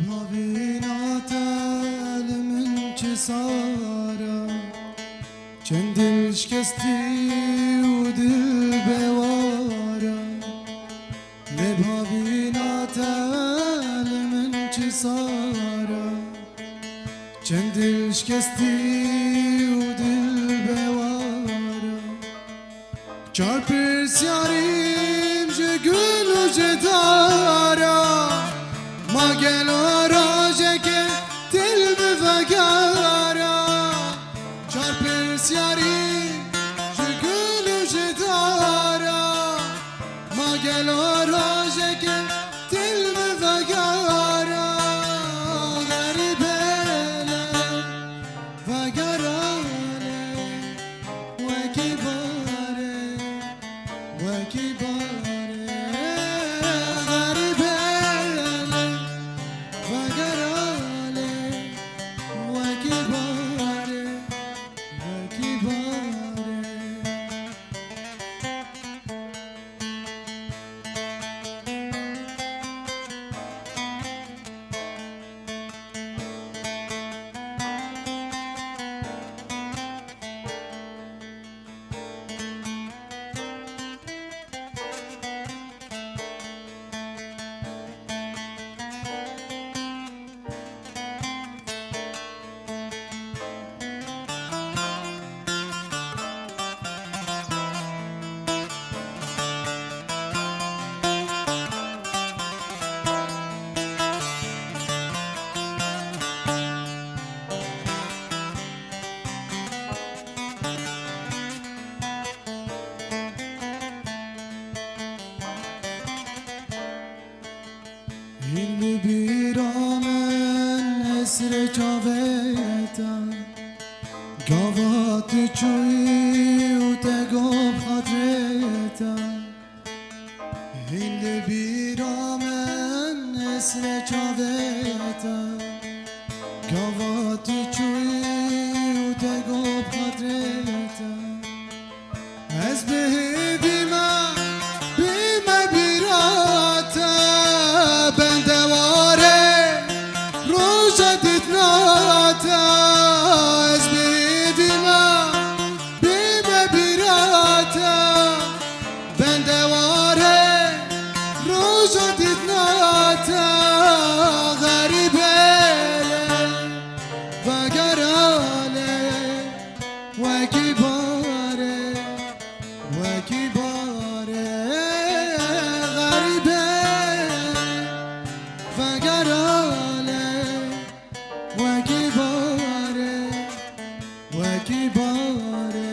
لبابینات من چه سارا چند دل شکستی و دل بوارا لبابینات من چه سارا چند دل شکستی و دل بوارا چار پرسیاریم جه گل و جه دارا ما گلو راجه که دل بفگارا چار پرسیاریم جه گل و جه دارا ما گلو راجه که دل بفگارا غریبه وگرانه وکی باره وکی باره غریبه وگرانه وکی باره وکی باره این بیرامن اسر چاویتا گاوات چوی و تگاب خاطرتا این بیرامن اسر چاویتا گاوات چوی و تگاب خاطرتا از به بیما بیما بیراتا بندواره روزت ناتا از بیما بیما بیراتا بندواره روزت ناتا غریبه وگرانه وکی باره وکی باره غریبه وگرانه وکی باره وکی باره